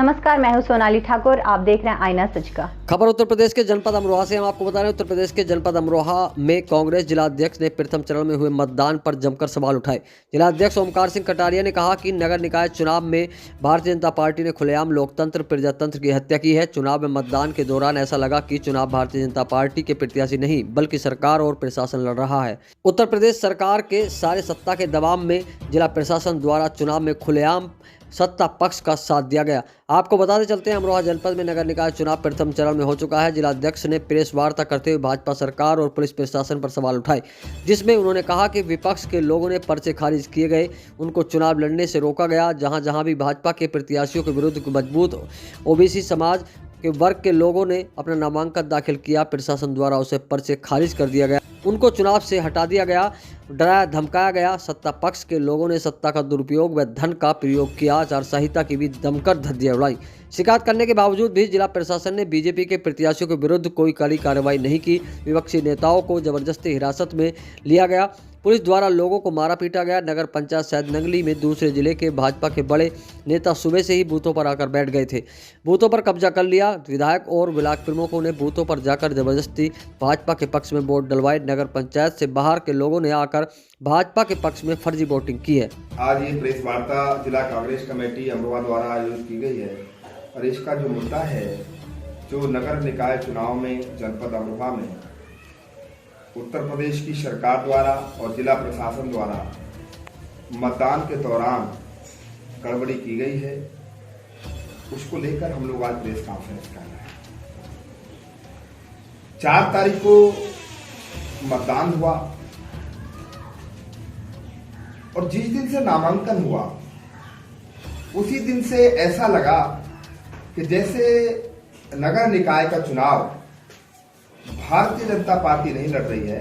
नमस्कार, मैं हूं सोनाली ठाकुर। आप देख रहे हैं आईना सच का। खबर उत्तर प्रदेश के जनपद अमरोहा से हम आपको बता रहे हैं। उत्तर प्रदेश के जनपद अमरोहा में कांग्रेस जिलाध्यक्ष ने प्रथम चरण में हुए मतदान पर जमकर सवाल उठाए। जिलाध्यक्ष ओमकार सिंह कटारिया ने कहा कि नगर निकाय चुनाव में भारतीय जनता पार्टी ने खुलेआम लोकतंत्र प्रजातंत्र की हत्या की है। चुनाव में मतदान के दौरान ऐसा लगा कि चुनाव भारतीय जनता पार्टी के प्रत्याशी नहीं बल्कि सरकार और प्रशासन लड़ रहा है। उत्तर प्रदेश सरकार के सारे सत्ता के दबाव में जिला प्रशासन द्वारा चुनाव में खुलेआम सत्ता पक्ष का साथ दिया गया। आपको बताते चलते हैं, अमरोहा जनपद में नगर निकाय चुनाव प्रथम चरण में हो चुका है। जिलाध्यक्ष ने प्रेस वार्ता करते हुए भाजपा सरकार और पुलिस प्रशासन पर सवाल उठाए, जिसमें उन्होंने कहा कि विपक्ष के लोगों ने पर्चे खारिज किए गए, उनको चुनाव लड़ने से रोका गया। जहां जहां भी भाजपा के प्रत्याशियों के विरुद्ध मजबूत ओबीसी समाज के वर्ग के लोगों ने अपना नामांकन दाखिल किया, प्रशासन द्वारा उसे पर्चे खारिज कर दिया गया, उनको चुनाव से हटा दिया गया, डराया धमकाया गया। सत्ता पक्ष के लोगों ने सत्ता का दुरुपयोग व धन का प्रयोग किया। आचार संहिता की भी दमकर धज्जियां उड़ाई। शिकायत करने के बावजूद भी जिला प्रशासन ने बीजेपी के प्रत्याशियों के विरुद्ध कोई कड़ी कार्रवाई नहीं की। विपक्षी नेताओं को जबरदस्ती हिरासत में लिया गया, पुलिस द्वारा लोगों को मारा पीटा गया। नगर पंचायत सैदनगली में दूसरे जिले के भाजपा के बड़े नेता सुबह से ही बूथों पर आकर बैठ गए थे, बूथों पर कब्जा कर लिया। विधायक और ब्लॉक प्रमुखों ने बूथों पर जाकर जबरदस्ती भाजपा के पक्ष में वोट डलवाए। नगर पंचायत से बाहर के लोगों ने आकर भाजपा के पक्ष में फर्जी वोटिंग की है। आज ये प्रेस वार्ता जिला कांग्रेस कमेटी अमरोहा द्वारा आयोजित की गई है और इसका जो मुद्दा है, जो नगर निकाय चुनाव में जनपद अमरोहा में उत्तर प्रदेश की सरकार द्वारा और जिला प्रशासन द्वारा मतदान के दौरान गड़बड़ी की गई है, उसको लेकर हम लोग आज प्रेस कॉन्फ्रेंस कर रहे हैं। 4 तारीख को मतदान हुआ और जिस दिन से नामांकन हुआ उसी दिन से ऐसा लगा कि जैसे नगर निकाय का चुनाव भारतीय जनता पार्टी नहीं लड़ रही है,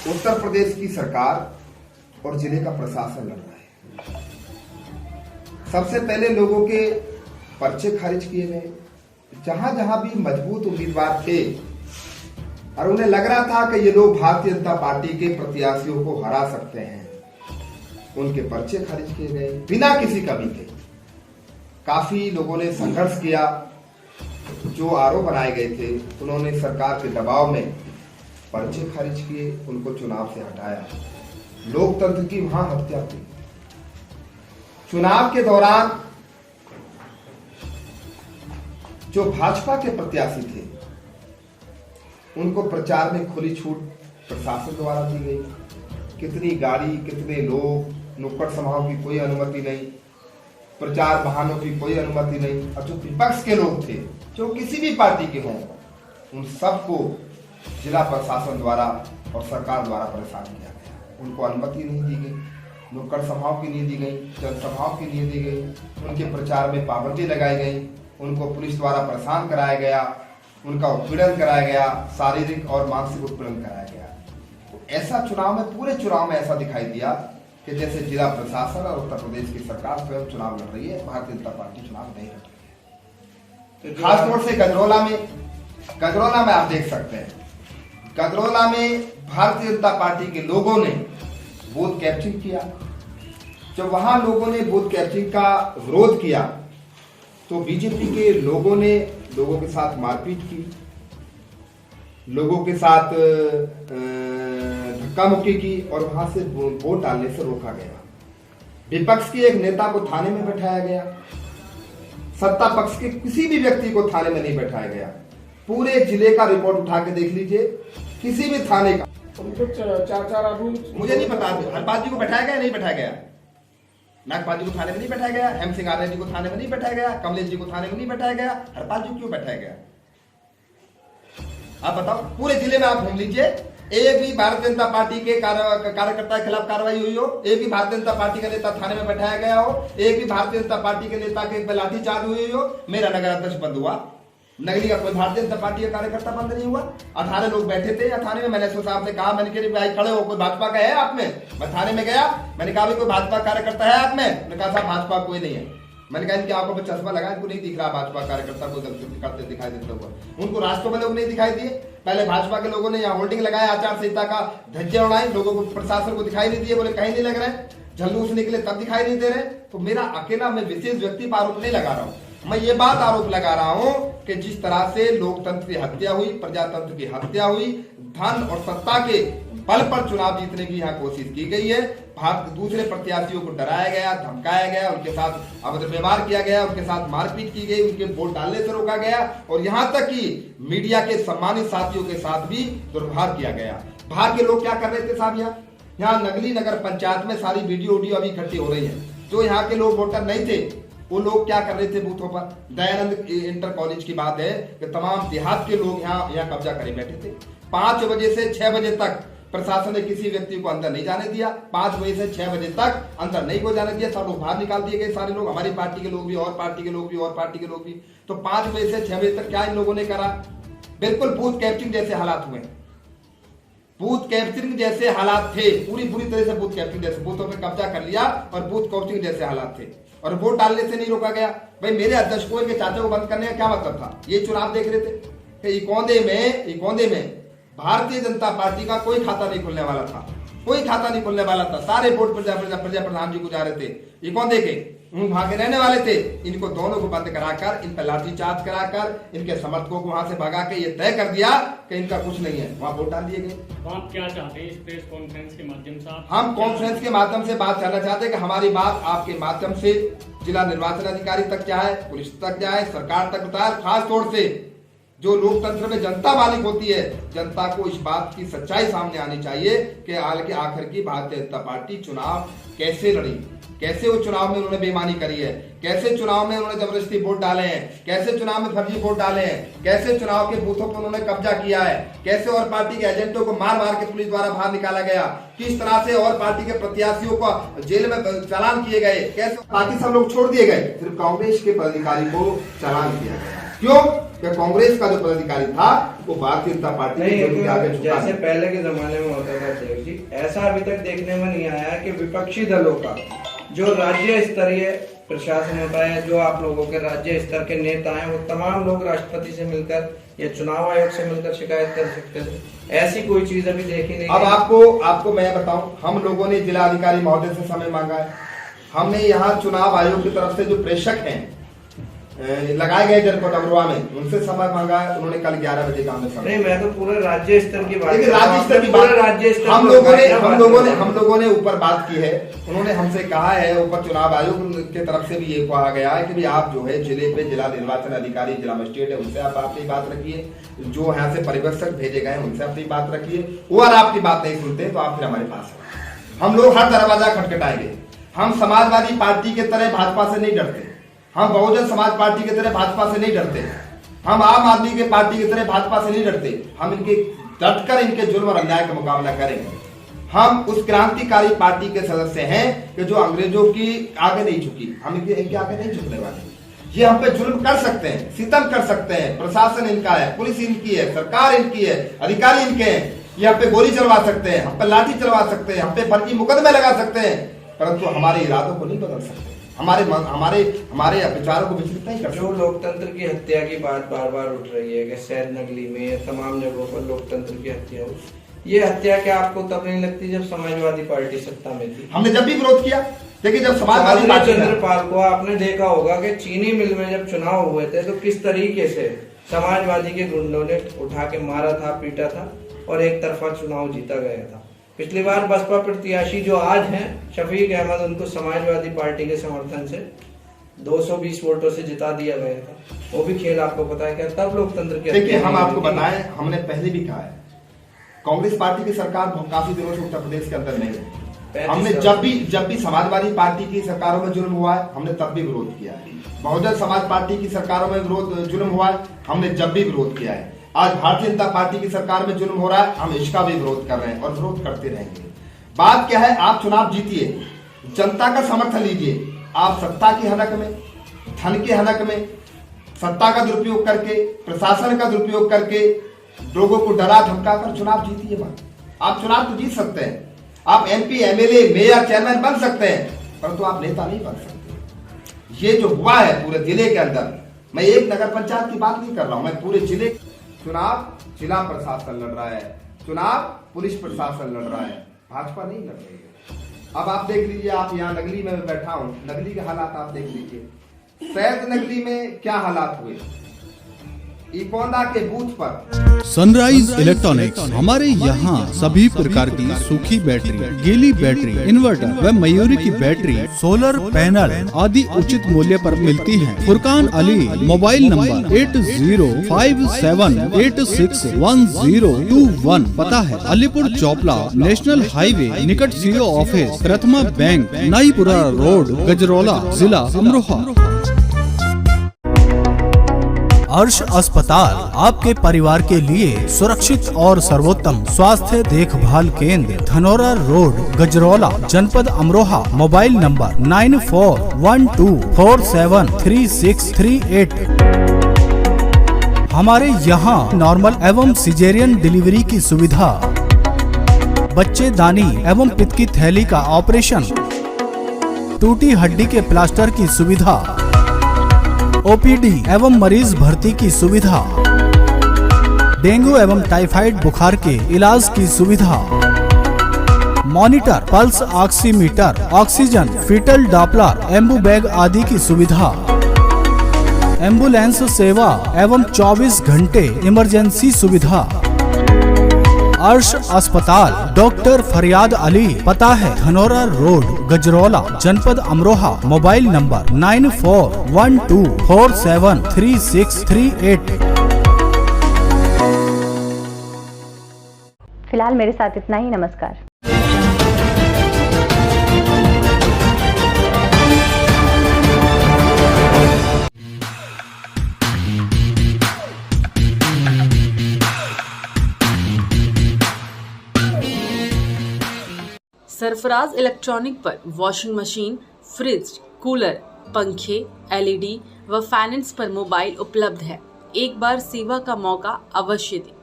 उत्तर प्रदेश की सरकार और जिले का प्रशासन लड़ रहा है। सबसे पहले लोगों के पर्चे खारिज किए गए। जहां जहां भी मजबूत उम्मीदवार थे और उन्हें लग रहा था कि ये लोग भारतीय जनता पार्टी के प्रत्याशियों को हरा सकते हैं, उनके पर्चे खारिज किए गए बिना किसी कमी के। काफी लोगों ने संघर्ष किया। जो आरोप बनाए गए थे उन्होंने सरकार के दबाव में पर्चे खारिज किए, उनको चुनाव से हटाया। लोकतंत्र की वहां हत्या हुई। चुनाव के दौरान जो भाजपा के प्रत्याशी थे उनको प्रचार में खुली छूट प्रशासन द्वारा दी गई। कितनी गाड़ी, कितने लोग, नुक्कड़ सभाओं की कोई अनुमति नहीं, प्रचार वाहनों की कोई अनुमति नहीं। और जो विपक्ष के लोग थे, जो किसी भी पार्टी के हों, उन सबको जिला प्रशासन द्वारा और सरकार द्वारा परेशान किया गया। उनको अनुमति नहीं दी गई, नुक्कड़ सभाओं की नहीं दी गई, जनसभाओं की नहीं दी गई, उनके प्रचार में पाबंदी लगाई गई, उनको पुलिस द्वारा परेशान कराया गया, उनका उत्पीड़न कराया गया, शारीरिक और मानसिक उत्पीड़न कराया गया। तो ऐसा चुनाव में, पूरे चुनाव में ऐसा दिखाई दिया कि जैसे जिला प्रशासन और उत्तर प्रदेश की सरकार स्वयं चुनाव लड़ रही है, भारतीय जनता पार्टी चुनाव नहीं लड़ रही है। खासतौर से गजरौला में आप देख सकते हैं, गजरौला में भारतीय जनता पार्टी के लोगों ने बूथ कैप्चरिंग किया। जब वहां लोगों ने बूथ कैप्चरिंग का विरोध किया तो बीजेपी के लोगों ने लोगों के साथ मारपीट की, लोगों के साथ धक्का मुक्की की और वहां से वोट डालने से रोका गया। विपक्ष के एक नेता को थाने में बैठाया गया, सत्ता पक्ष के किसी भी व्यक्ति को थाने में नहीं बैठाया गया। पूरे जिले का रिपोर्ट उठा के देख लीजिए, किसी भी थाने का। उनको 4 आदमी, मुझे नहीं पता हरपाल जी को बैठाया गया नहीं बैठाया गया, नागपाल जी को थाने में नहीं बैठाया गया, हेम सिंह आर्य जी को थाने में नहीं बैठाया गया, कमलेश जी को थाने में नहीं बैठाया गया, हरपाल जी क्यों बैठाया गया? आप बताओ। पूरे जिले में आप घूम लीजिए, एक भी भारतीय जनता पार्टी के कार्यकर्ता के खिलाफ कार्रवाई हुई हो, एक भी भारतीय जनता पार्टी का नेता थाने में बैठाया गया हो, एक भी भारतीय जनता पार्टी के नेता के लाठीचार्ज हुई हो। मेरा नगर अध्यक्ष बंद हुआ, नगरी का कोई भारतीय जनता पार्टी का कार्यकर्ता बंद नहीं हुआ। 18 लोग बैठे थे थाने में। मैंने एसओ साहब से कहा, मैंने कहा भाई खड़े हो, कोई भाजपा का है आप में? मैं थाने में गया, मैंने कहा कोई भाजपा कार्यकर्ता है आप में? मैंने कहा साहब भाजपा कोई नहीं है। मैंने कहा इनकी आंखों पर चश्मा लगा, इनको नहीं दिख रहा भाजपा कार्यकर्ता को गलती करते दिखाई देते हुए। उनको रास्तों में लोग नहीं दिखाई दिए। पहले भाजपा के लोगों ने यहाँ होल्डिंग लगाया, आचार संहिता का धज्जियां उड़ाई, लोगों को, प्रशासन को दिखाई नहीं दिए, बोले कहीं नहीं लग रहे। झल्लूस निकले तब दिखाई नहीं दे रहे। तो मेरा अकेला, मैं विशेष व्यक्ति पर आरोप नहीं लगा रहा हूँ। मैं ये बात आरोप लगा रहा हूं कि जिस तरह से लोकतंत्र की हत्या हुई, प्रजातंत्र की हत्या हुई, धन और सत्ता के बल पर चुनाव जीतने की यहाँ कोशिश की गई है। दूसरे प्रत्याशियों को डराया गया, धमकाया गया, उनके साथ अभद्र व्यवहार किया गया, उनके साथ मारपीट की गई, उनके वोट डालने से रोका गया और यहाँ तक कि मीडिया के सम्मानित साथियों के साथ भी दुर्व्यवहार किया गया। बाहर के लोग क्या कर रहे थे साहब, यहाँ नगली नगर पंचायत में सारी वीडियो अभी इकट्ठी हो रही है। जो यहाँ के लोग वोटर नहीं थे वो लोग क्या कर रहे थे बूथों पर। दयानंद इंटर कॉलेज की बात है कि तमाम देहात के लोग यहाँ कब्जा करे बैठे थे। 5 बजे से 6 बजे तक प्रशासन ने किसी व्यक्ति को अंदर नहीं जाने दिया। 5 बजे से 6 बजे तक अंदर नहीं को जाने दिया। सब लोग बाहर निकाल दिए गए, सारे लोग, हमारी पार्टी के लोग भी और पार्टी के लोग भी और पार्टी के लोग भी। तो 5 बजे से 6 बजे तक क्या इन लोगों ने करा? बिल्कुल बूथ कैप्चरिंग जैसे हालात हुए, बूथ कैप्चरिंग जैसे हालात थे, पूरी तरह से बूथ कैप्चरिंग जैसे, बूथों पे कब्जा कर लिया और बूथ कैप्चरिंग जैसे हालात थे और वोट डालने से नहीं रोका गया। भाई मेरे अध्यक्ष को इनके चाचा को बंद करने का क्या मतलब था? ये चुनाव देख रहे थे कि इकोंदे में भारतीय जनता पार्टी का कोई खाता नहीं खुलने वाला था, कोई खाता नहीं खुलने वाला था। सारे वोट प्रजा प्रधान जी को जा रहे थे, इकोंदे के वहां के रहने वाले थे। इनको दोनों को बंद कराकर, इन पर लाठीचार्ज कराकर, इनके समर्थकों को वहां से भगा के ये तय कर दिया कि इनका कुछ नहीं है, वहां वोट डाल दिए गए। तो आप क्या चाहते हैं इस प्रेस कॉन्फ्रेंस के माध्यम से? हम कॉन्फ्रेंस के माध्यम से बात करना चाहते हैं कि हमारी बात आपके माध्यम से जिला निर्वाचन अधिकारी तक जाए, पुलिस तक जाए, सरकार तक बताए। खास तौर से जो लोकतंत्र में जनता मालिक होती है, जनता को इस बात की सच्चाई सामने आनी चाहिए कि आखिर की भारतीय जनता पार्टी चुनाव कैसे लड़ी, कैसे वो चुनाव में उन्होंने बेईमानी करी है, कैसे चुनाव में उन्होंने जबरदस्ती वोट डाले हैं, कैसे चुनाव में फर्जी वोट डाले हैं, कैसे चुनाव के बूथों पर उन्होंने कब्जा किया है, कैसे और पार्टी के एजेंटों को मार मार के पुलिस द्वारा बाहर निकाला गया, किस तरह से और पार्टी के प्रत्याशियों को जेल में चालान किए गए, कैसे बाकी सब लोग छोड़ दिए गए, सिर्फ कांग्रेस के पदाधिकारी को चालान किया गया। क्यों? कि कांग्रेस का जो पदाधिकारी था वो भारतीय जनता पार्टी के आगे जैसे पहले के जमाने में होता था अध्यक्ष जी, ऐसा अभी तक देखने में नहीं आया है कि विपक्षी दलों का जो राज्य स्तरीय प्रशासन होता है, जो आप लोगों के राज्य स्तर के नेता हैं, वो तमाम लोग राष्ट्रपति से मिलकर या चुनाव आयोग से मिलकर शिकायत कर सकते थे। ऐसी कोई चीज अभी देखी नहीं। अब आपको मैं बताऊं, हम लोगों ने जिला अधिकारी महोदय से समय मांगा है। हमने यहाँ चुनाव आयोग की तरफ से जो प्रेक्षक हैं लगाए गए जनपद अमरोहा में, उनसे समय मांगा है। उन्होंने कल 11 बजे का हमें समय। नहीं, मैं तो पूरे राज्य स्तर की बात, राज्य स्तर की बात, हम लोगों ने ऊपर बात की है। उन्होंने हमसे कहा है, ऊपर चुनाव आयोग की तरफ से भी ये कहा गया है कि भाई आप जो है जिले पे जिला निर्वाचन अधिकारी, जिला मजिस्ट्रेट है, उनसे आप अपनी बात रखिए। जो यहाँ से परिवेक्षक भेजे गए उनसे अपनी बात रखिए। वो अगर आपकी बात नहीं सुनते तो आप फिर हमारे पास आए। हम लोग हर दरवाजा खटखटाएंगे। हम समाजवादी पार्टी के तरह भाजपा से नहीं डरते, हम बहुजन समाज पार्टी की तरह भाजपा से नहीं डरते, हम आम आदमी के पार्टी की तरह भाजपा से नहीं डरते। हम इनके डटकर इनके जुल्म और अन्याय का मुकाबला करेंगे। हम उस क्रांतिकारी पार्टी के सदस्य हैं कि जो अंग्रेजों की आगे नहीं झुकी। हम इनके आगे नहीं झुकने वाले। ये हम पे जुल्म कर सकते हैं, सितम कर सकते हैं, प्रशासन इनका है, पुलिस इनकी है, सरकार इनकी है, अधिकारी इनके हैं। ये हम पे गोली चलवा सकते हैं, हम पे लाठी चलवा सकते हैं, हम पे फर्जी मुकदमे लगा सकते हैं, परंतु हमारे इरादों को नहीं बदल सकते, हमारे विचारों को विचलित नहीं कर सकते। जो लोकतंत्र की हत्या की बात बार बार उठ रही है कि शहर नगली में तमाम जगहों पर लोकतंत्र की हत्या हुई, ये हत्या क्या आपको तब नहीं लगती जब समाजवादी पार्टी सत्ता में थी? हमने जब भी विरोध किया, देखिए जब समाजवादी पार्टी चंद्रपाल को आपने देखा होगा कि चीनी मिल में जब चुनाव हुए थे तो किस तरीके से समाजवादी के गुंडों ने उठा के मारा था, पीटा था और एक तरफा चुनाव जीता गया था। पिछली बार बसपा प्रत्याशी जो आज हैं शफीक अहमद, उनको समाजवादी पार्टी के समर्थन से 220 वोटों से जिता दिया गया था। वो भी खेल आपको पता है क्या? तब लोकतंत्र की देखिए हम आपको बताएं, हमने पहले भी कहा है, कांग्रेस पार्टी की सरकार काफी दिनों से उत्तर प्रदेश के अंदर नहीं है। हमने जब भी समाजवादी पार्टी की सरकारों में जुल्म हुआ है, हमने तब भी विरोध किया है। बहुजन समाज पार्टी की सरकारों में जुल्म हुआ है, हमने जब भी विरोध किया है। आज भारतीय जनता पार्टी की सरकार में जुल्म हो रहा है, हम इसका भी विरोध कर रहे हैं और विरोध करते रहेंगे। बात क्या है, आप चुनाव जीतिए, जनता का समर्थन लीजिए। आप सत्ता की हनक में, धन के हनक में, सत्ता का दुरुपयोग करके, प्रशासन का दुरुपयोग करके लोगों को डरा धमका कर चुनाव जीतिए मत। आप चुनाव तो जीत सकते हैं, आप MP, MLA, मेयर, चेयरमैन बन सकते हैं, परंतु आप नेता नहीं बन सकते। ये जो हुआ है पूरे जिले के अंदर, मैं एक नगर पंचायत की बात नहीं कर रहा हूं, मैं पूरे जिले चुनाव जिला प्रशासन लड़ रहा है, चुनाव पुलिस प्रशासन लड़ रहा है, भाजपा नहीं लड़ रही है। अब आप देख लीजिए, आप यहाँ नगली में बैठा हूं, नगली के हालात आप देख लीजिए। सैद नगरी में क्या हालात हुए, इकोंदा के बूथ पर सनराइज इलेक्ट्रॉनिक्स हमारे यहाँ सभी प्रकार की सूखी बैटरी, गीली बैटरी, इन्वर्टर व मयूरी की बैटरी, सोलर पैनल आदि उचित मूल्य पर मिलती हैं। फुरकान अली, मोबाइल नंबर 8057861021, पता है अलीपुर चौपला, नेशनल हाईवे निकट सीओ ऑफिस, प्रथमा बैंक, नाईपुरा रोड, गजरौला, जिला अमरोहा। अर्श अस्पताल आपके परिवार के लिए सुरक्षित और सर्वोत्तम स्वास्थ्य देखभाल केंद्र, धनोरा रोड, गजरौला, जनपद अमरोहा। Mobile number 9412473638। हमारे यहाँ नॉर्मल एवं सिजेरियन डिलीवरी की सुविधा, बच्चेदानी एवं पित्त की थैली का ऑपरेशन, टूटी हड्डी के प्लास्टर की सुविधा, ओपीडी एवं मरीज भर्ती की सुविधा, डेंगू एवं टाइफाइड बुखार के इलाज की सुविधा, monitor, pulse oximeter, oxygen, foetal Doppler, Ambu bag आदि की सुविधा, एम्बुलेंस सेवा एवं 24 घंटे इमरजेंसी सुविधा। अर्श अस्पताल, डॉक्टर फरियाद अली, पता है धनोरा रोड, गजरौला, जनपद अमरोहा। Mobile number 9412473638। फिलहाल मेरे साथ इतना ही। नमस्कार। सरफराज इलेक्ट्रॉनिक पर वॉशिंग मशीन, फ्रिज, कूलर, पंखे, एलईडी व फैनेंस पर मोबाइल उपलब्ध है। एक बार सेवा का मौका अवश्य दें।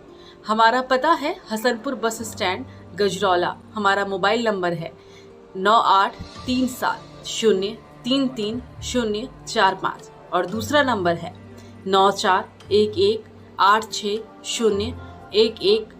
हमारा पता है हसनपुर बस स्टैंड, गजरौला। हमारा मोबाइल नंबर है 9837033045 और दूसरा नंबर है 9411860111।